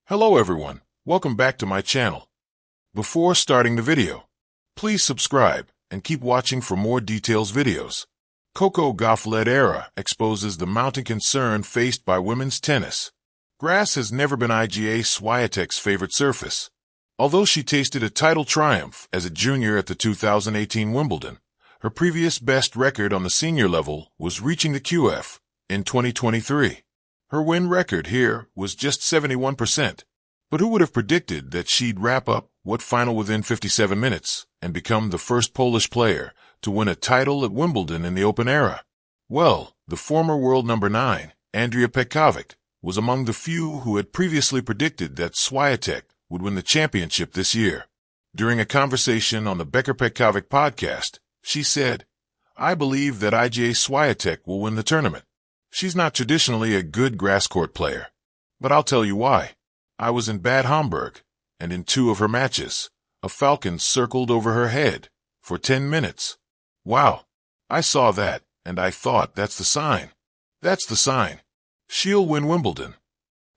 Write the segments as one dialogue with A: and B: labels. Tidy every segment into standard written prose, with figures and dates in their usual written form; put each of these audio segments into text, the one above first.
A: Hello everyone, welcome back to my channel. Before starting the video, please subscribe and keep watching for more details videos. Coco Gauff-led era exposes the mounting concern faced by women's tennis. Grass has never been Iga Swiatek's favorite surface. Although she tasted a title triumph as a junior at the 2018 Wimbledon, her previous best record on the senior level was reaching the QF in 2023. Her win record here was just 71%. But who would have predicted that she'd wrap up what final within 57 minutes and become the first Polish player to win a title at Wimbledon in the Open era? Well, the former world number 9, Andrea Petkovic, was among the few who had previously predicted that Swiatek would win the championship this year. During a conversation on the Becker-Petkovic podcast, she said, "I believe that Iga Swiatek will win the tournament. She's not traditionally a good grass court player, but I'll tell you why. I was in Bad Homburg, and in 2 of her matches, a falcon circled over her head for 10 minutes. Wow, I saw that, and I thought that's the sign. That's the sign. She'll win Wimbledon."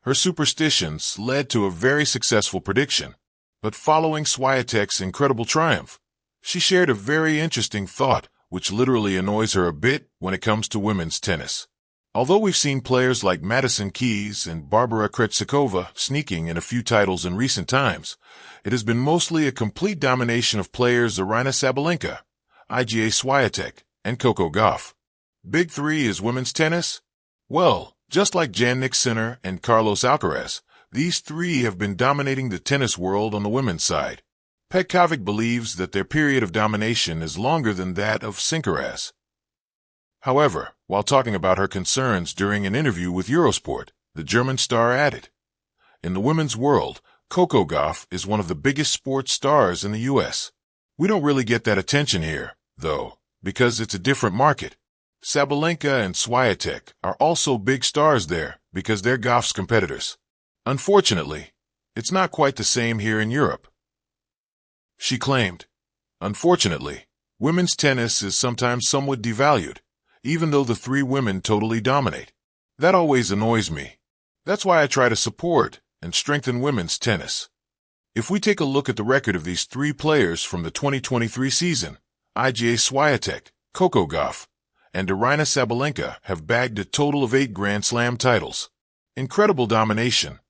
A: Her superstitions led to a very successful prediction, but following Swiatek's incredible triumph, she shared a very interesting thought which literally annoys her a bit when it comes to women's tennis. Although we've seen players like Madison Keys and Barbara Krejcikova sneaking in a few titles in recent times, it has been mostly a complete domination of players Aryna Sabalenka, Iga Swiatek, and Coco Gauff. Big 3 is women's tennis? Well, just like Jannik Sinner and Carlos Alcaraz, these 3 have been dominating the tennis world on the women's side. Petkovic believes that their period of domination is longer than that of Sinkeras. However, while talking about her concerns during an interview with Eurosport, the German star added, "In the women's world, Coco Gauff is one of the biggest sports stars in the U.S. We don't really get that attention here, though, because it's a different market. Sabalenka and Swiatek are also big stars there because they're Gauff's competitors. Unfortunately, it's not quite the same here in Europe." She claimed, "Unfortunately, women's tennis is sometimes somewhat devalued, even though the 3 women totally dominate. That always annoys me. That's why I try to support and strengthen women's tennis." If we take a look at the record of these 3 players from the 2023 season, Iga Swiatek, Coco Gauff, and Aryna Sabalenka have bagged a total of 8 Grand Slam titles. Incredible domination.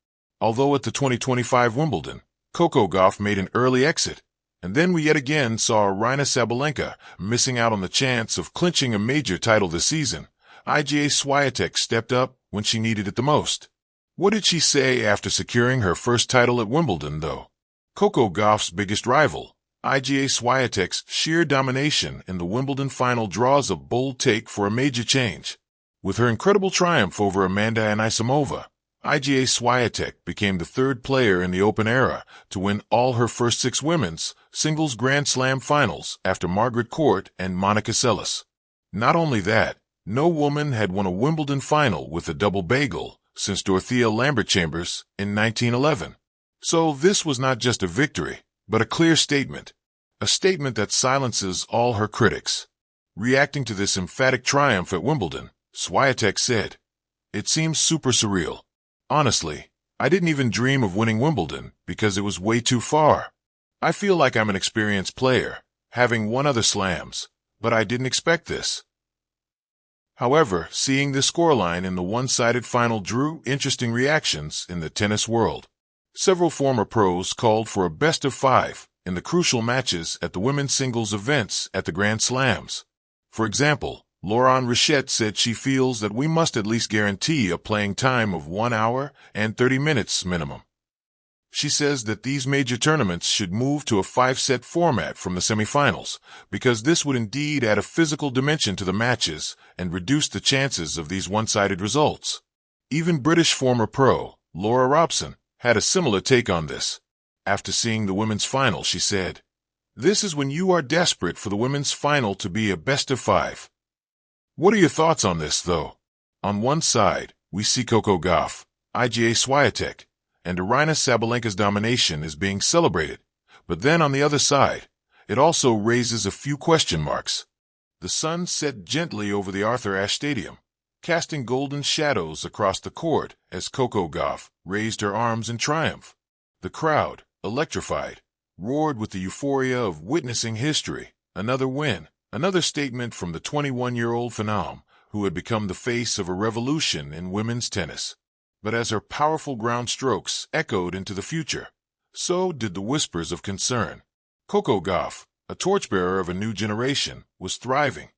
A: Although at the 2025 Wimbledon, Coco Gauff made an early exit, and then we yet again saw Aryna Sabalenka missing out on the chance of clinching a major title this season. Iga Swiatek stepped up when she needed it the most. What did she say after securing her first title at Wimbledon, though? Coco Gauff's biggest rival, Iga Swiatek's sheer domination in the Wimbledon final draws a bold take for a major change. With her incredible triumph over Amanda Anisimova, Iga Swiatek became the 3rd player in the Open era to win all her first 6 women's singles Grand Slam finals after Margaret Court and Monica Seles. Not only that, no woman had won a Wimbledon final with a double bagel since Dorothea Lambert-Chambers in 1911. So this was not just a victory, but a clear statement. A statement that silences all her critics. Reacting to this emphatic triumph at Wimbledon, Swiatek said, "It seems super surreal. Honestly, I didn't even dream of winning Wimbledon because it was way too far. I feel like I'm an experienced player, having won other slams, but I didn't expect this." However, seeing the scoreline in the one-sided final drew interesting reactions in the tennis world. Several former pros called for a best of 5 in the crucial matches at the women's singles events at the Grand Slams. For example, Laurent Richette said she feels that we must at least guarantee a playing time of 1 hour and 30 minutes minimum. She says that these major tournaments should move to a 5-set format from the semifinals, because this would indeed add a physical dimension to the matches and reduce the chances of these one-sided results. Even British former pro, Laura Robson, had a similar take on this. After seeing the women's final, she said, "This is when you are desperate for the women's final to be a best of 5. What are your thoughts on this, though? On one side, we see Coco Gauff, Iga Swiatek, and Aryna Sabalenka's domination is being celebrated, but then on the other side, it also raises a few question marks. The sun set gently over the Arthur Ashe Stadium, casting golden shadows across the court as Coco Gauff raised her arms in triumph. The crowd, electrified, roared with the euphoria of witnessing history. Another win, another statement from the 21-year-old phenom who had become the face of a revolution in women's tennis. But as her powerful ground strokes echoed into the future, so did the whispers of concern. Coco Gauff, a torchbearer of a new generation, was thriving,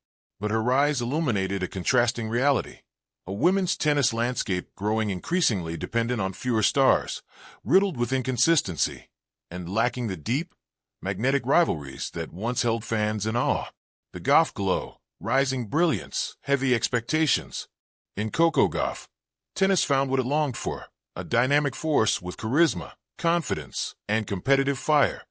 A: but her rise illuminated a contrasting reality. A women's tennis landscape growing increasingly dependent on fewer stars, riddled with inconsistency, and lacking the deep, magnetic rivalries that once held fans in awe. The Gauff glow, rising brilliance, heavy expectations. In Coco Gauff, tennis found what it longed for, a dynamic force with charisma, confidence, and competitive fire.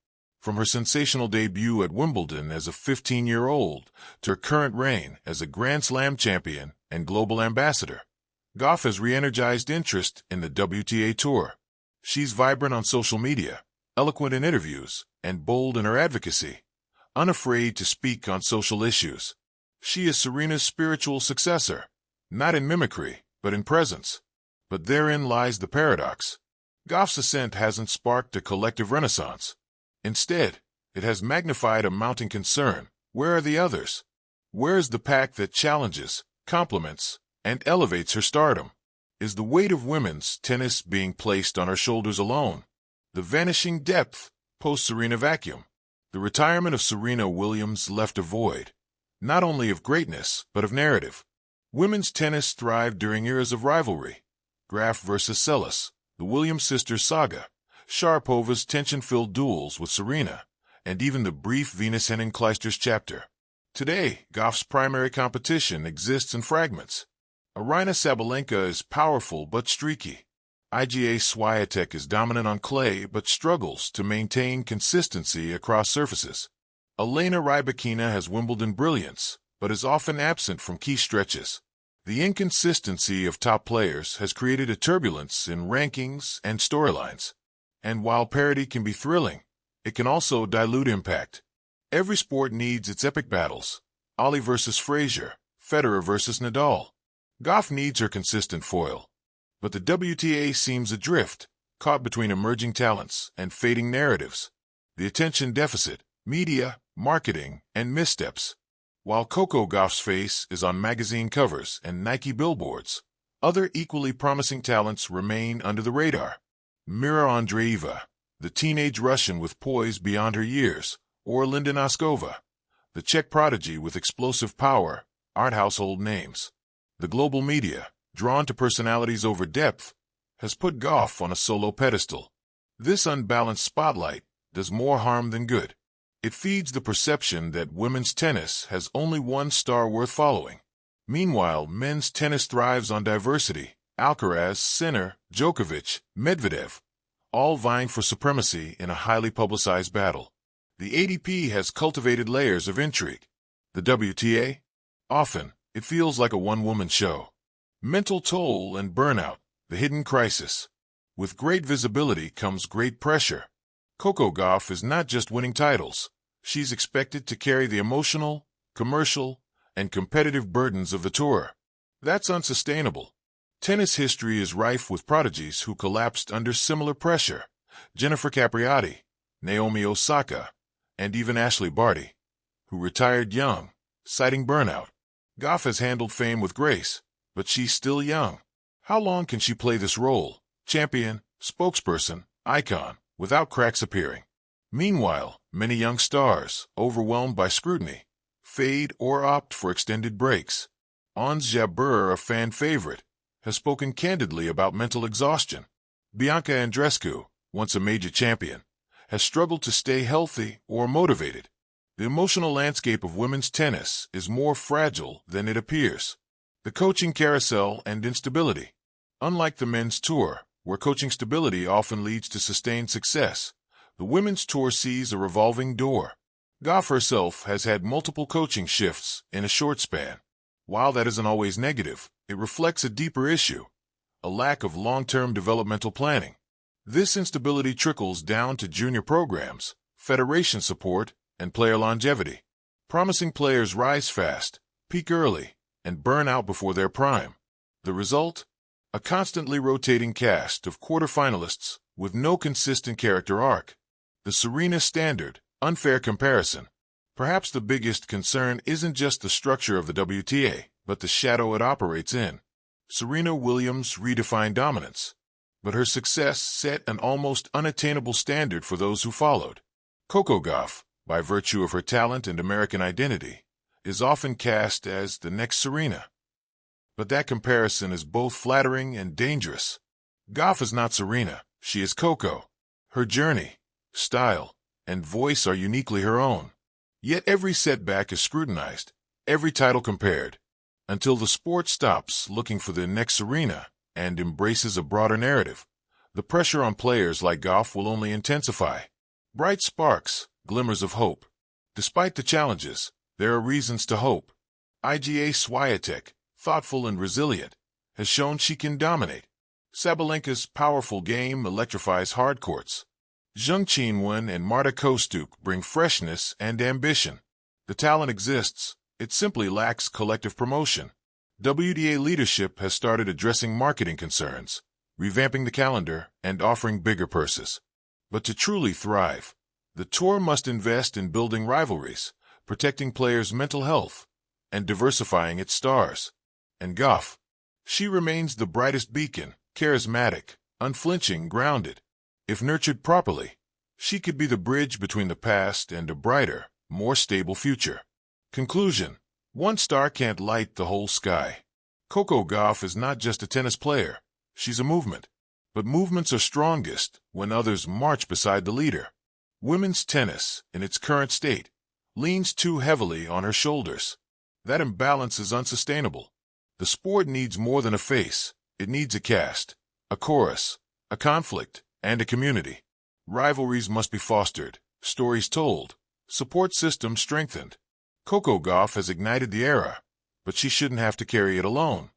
A: From her sensational debut at Wimbledon as a 15-year-old to her current reign as a Grand Slam champion and global ambassador, Gauff has re-energized interest in the WTA Tour. She's vibrant on social media, eloquent in interviews, and bold in her advocacy, unafraid to speak on social issues. She is Serena's spiritual successor, not in mimicry, but in presence. But therein lies the paradox. Gauff's ascent hasn't sparked a collective renaissance. Instead, it has magnified a mounting concern. Where are the others? Where is the pack that challenges, compliments, and elevates her stardom? Is the weight of women's tennis being placed on her shoulders alone? The vanishing depth, post-Serena vacuum. The retirement of Serena Williams left a void, not only of greatness, but of narrative. Women's tennis thrived during eras of rivalry. Graf versus Seles, the Williams sisters saga, Sharapova's tension-filled duels with Serena, and even the brief Venus Henning-Clijsters chapter. Today, Gauff's primary competition exists in fragments. Aryna Sabalenka is powerful but streaky. Iga Swiatek is dominant on clay but struggles to maintain consistency across surfaces. Elena Rybakina has Wimbledon brilliance, but is often absent from key stretches. The inconsistency of top players has created a turbulence in rankings and storylines. And while parity can be thrilling, it can also dilute impact. Every sport needs its epic battles. Ali versus Frazier, Federer versus Nadal. Gauff needs her consistent foil. But the WTA seems adrift, caught between emerging talents and fading narratives. The attention deficit, media, marketing, and missteps. While Coco Gauff's face is on magazine covers and Nike billboards, other equally promising talents remain under the radar. Mira Andreeva, the teenage Russian with poise beyond her years, or Linda Noskova, the Czech prodigy with explosive power, aren't household names. The global media, drawn to personalities over depth, has put Gauff on a solo pedestal. This unbalanced spotlight does more harm than good. It feeds the perception that women's tennis has only one star worth following. Meanwhile, men's tennis thrives on diversity. Alcaraz, Sinner, Djokovic, Medvedev, all vying for supremacy in a highly publicized battle. The ADP has cultivated layers of intrigue. The WTA? Often, it feels like a one-woman show. Mental toll and burnout, the hidden crisis. With great visibility comes great pressure. Coco Gauff is not just winning titles. She's expected to carry the emotional, commercial, and competitive burdens of the tour. That's unsustainable. Tennis history is rife with prodigies who collapsed under similar pressure. Jennifer Capriati, Naomi Osaka, and even Ashley Barty, who retired young, citing burnout. Gauff has handled fame with grace, but she's still young. How long can she play this role, champion, spokesperson, icon, without cracks appearing? Meanwhile, many young stars, overwhelmed by scrutiny, fade or opt for extended breaks. Ons Jabeur, a fan favorite, has spoken candidly about mental exhaustion. Bianca Andreescu, once a major champion, has struggled to stay healthy or motivated. The emotional landscape of women's tennis is more fragile than it appears. The coaching carousel and instability. Unlike the men's tour, where coaching stability often leads to sustained success, the women's tour sees a revolving door. Gauff herself has had multiple coaching shifts in a short span. While that isn't always negative, it reflects a deeper issue, a lack of long-term developmental planning. This instability trickles down to junior programs, federation support, and player longevity. Promising players rise fast, peak early, and burn out before their prime. The result? A constantly rotating cast of quarterfinalists with no consistent character arc. The Serena standard, unfair comparison. Perhaps the biggest concern isn't just the structure of the WTA, but the shadow it operates in. Serena Williams redefined dominance, but her success set an almost unattainable standard for those who followed. Coco Gauff, by virtue of her talent and American identity, is often cast as the next Serena. But that comparison is both flattering and dangerous. Gauff is not Serena, she is Coco. Her journey, style, and voice are uniquely her own. Yet every setback is scrutinized, every title compared, until the sport stops looking for the next Serena and embraces a broader narrative. The pressure on players like Gauff will only intensify. Bright sparks, glimmers of hope. Despite the challenges, there are reasons to hope. Iga Swiatek, thoughtful and resilient, has shown she can dominate. Sabalenka's powerful game electrifies hard courts. Zheng Qinwen and Marta Kostyuk bring freshness and ambition. The talent exists, it simply lacks collective promotion. WTA leadership has started addressing marketing concerns, revamping the calendar, and offering bigger purses. But to truly thrive, the tour must invest in building rivalries, protecting players' mental health, and diversifying its stars. And Gauff, she remains the brightest beacon, charismatic, unflinching, grounded. If nurtured properly, she could be the bridge between the past and a brighter, more stable future. Conclusion: one star can't light the whole sky. Coco Gauff is not just a tennis player, she's a movement. But movements are strongest when others march beside the leader. Women's tennis, in its current state, leans too heavily on her shoulders. That imbalance is unsustainable. The sport needs more than a face, it needs a cast, a chorus, a conflict, and a community. Rivalries must be fostered, stories told, support systems strengthened. Coco Gauff has ignited the era, but she shouldn't have to carry it alone.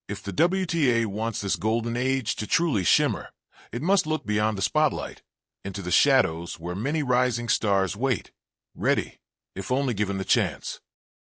A: If the WTA wants this golden age to truly shimmer, it must look beyond the spotlight, into the shadows where many rising stars wait, ready, if only given the chance.